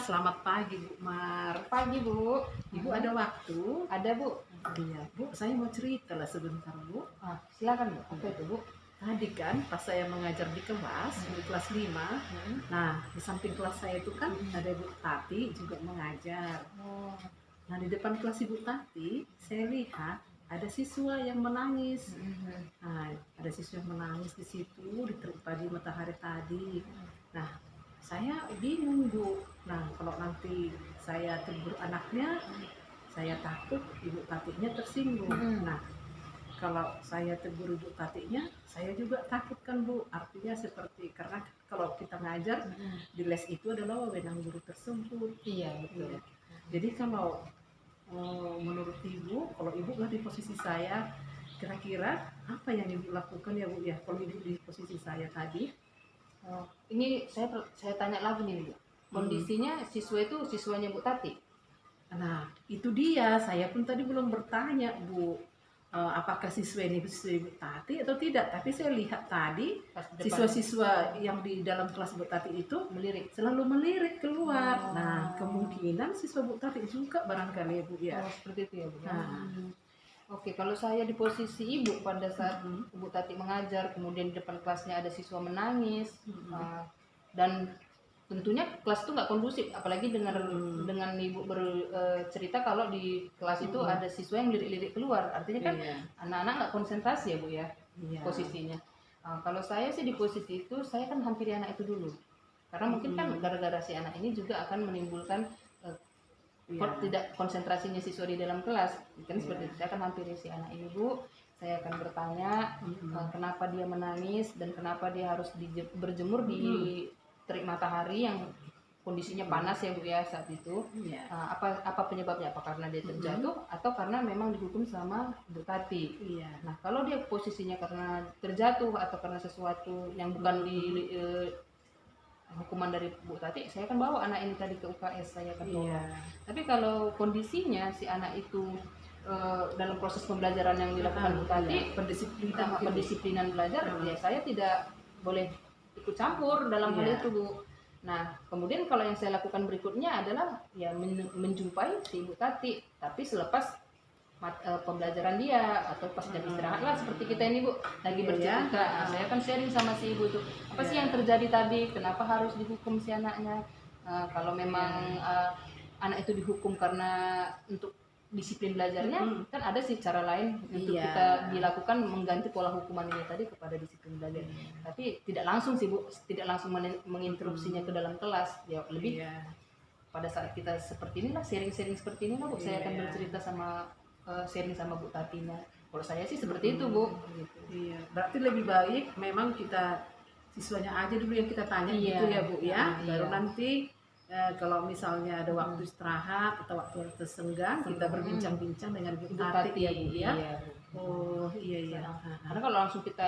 Selamat pagi Bu Mar. Pagi Bu. Ibu ada waktu? Ada Bu. Iya Bu, saya mau cerita lah sebentar Bu. Silakan Bu. Apa itu Bu? Tadi kan pas saya mengajar di kelas, di kelas 5, nah di samping kelas saya itu kan ada Bu Tati juga mengajar. Nah di depan kelas Ibu Tati, saya lihat ada siswa yang menangis. Nah, ada siswa yang menangis di situ di terik pagi matahari tadi. Nah, saya bingung Bu. Nah, kalau nanti saya tegur anaknya, saya takut Ibu Tatinya tersinggung. Nah, kalau saya tegur Ibu Tatinya, saya juga takut kan Bu. Artinya seperti karena kalau kita ngajar di les itu adalah wewenang guru tersebut. Iya betul. Iya. Jadi kalau menurut Ibu, kalau Ibu lah di posisi saya, kira-kira apa yang Ibu lakukan ya Bu ya? Kalau Ibu di posisi saya tadi, Ini saya tanya lagi nih Bu. Kondisinya siswa itu siswanya Bu Tati. nah itu dia. Saya pun tadi belum bertanya Bu, apakah siswa ini siswa Ibu Tati atau tidak. Tapi saya lihat tadi Pas depan siswa-siswa yang di dalam kelas Bu Tati itu melirik. selalu melirik keluar. Nah kemungkinan siswa Bu Tati juga barangkali ya Bu ya. Seperti itu ya Bu. Nah. Oke, kalau saya di posisi Ibu pada saat Bu Tati mengajar, kemudian di depan kelasnya ada siswa menangis, dan tentunya kelas itu nggak kondusif, apalagi dengan Ibu bercerita kalau di kelas itu ada siswa yang lirik-lirik keluar, artinya kan anak-anak nggak konsentrasi ya Bu ya, posisinya. Kalau saya sih di posisi itu, saya kan hampiri anak itu dulu, karena mungkin kan gara-gara si anak ini juga akan menimbulkan tidak konsentrasinya siswa di dalam kelas, kan seperti itu. Saya akan hampiri si anak ini Bu, saya akan bertanya kenapa dia menangis dan kenapa dia harus berjemur di terik matahari yang kondisinya panas ya Bu ya saat itu. Apa penyebabnya? Apa karena dia terjatuh atau karena memang dihukum sama Bu Tati? Nah kalau dia posisinya karena terjatuh atau karena sesuatu yang bukan di hukuman dari Bu Tati, saya akan bawa anak ini tadi ke UKS, saya akan bawa. Tapi kalau kondisinya si anak itu dalam proses pembelajaran yang dilakukan Bu Tati, pendisiplinan belajar, ya saya tidak boleh ikut campur dalam hal itu Bu. Nah kemudian kalau yang saya lakukan berikutnya adalah ya menjumpai si Bu Tati, tapi selepas pembelajaran dia atau pas jam istirahat lah, seperti kita ini Bu lagi bercerita. Saya akan sharing sama si ibu itu apa sih yang terjadi tadi, kenapa harus dihukum si anaknya. Kalau memang anak itu dihukum karena untuk disiplin belajarnya, kan ada sih cara lain untuk kita dilakukan mengganti pola hukuman ini tadi kepada disiplin belajar. Tapi tidak langsung sih Bu, tidak langsung menginterupsinya ke dalam kelas, ya lebih pada saat kita seperti inilah, sharing-sharing seperti inilah Bu, saya akan bercerita sama sharing sama Bu Tatinya. Kalau saya sih seperti itu Bu. Iya, berarti lebih baik memang kita siswanya aja dulu yang kita tanya gitu ya Bu ya. Baru nanti kalau misalnya ada waktu istirahat atau waktu tersenggang, kita berbincang-bincang dengan Bu Tati ya Bu ya. Oh iya. Karena kalau langsung kita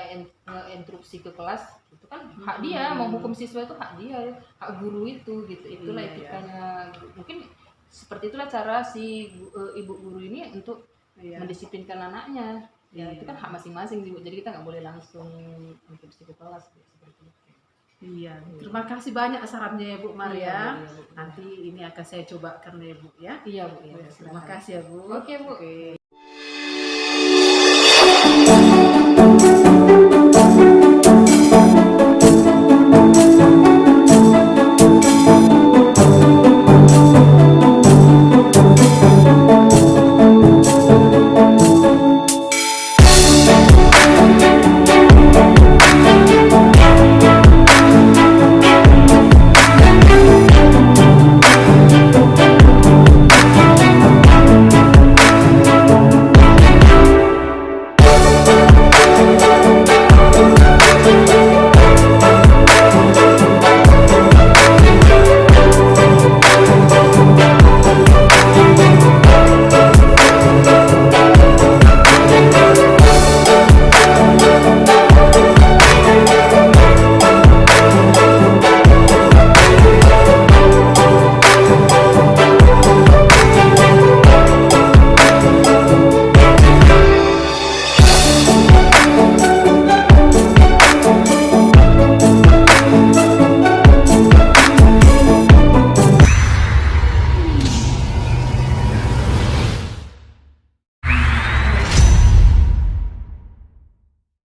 interupsi ke kelas, itu kan hak dia, mau hukum siswa itu hak dia, hak guru itu gitu. Itulah etikanya. Mungkin seperti itulah cara si ibu guru ini untuk mendisiplinkan anaknya. Ya itu kan hak masing-masing sih Bu. Jadi kita nggak boleh langsung interupsi ke kelas seperti itu. Iya, terima kasih banyak sarannya ya Bu Maria. Nanti ini akan saya coba karena ya Bu ya. Iya Bu. Terima kasih ya Bu. Oke Bu.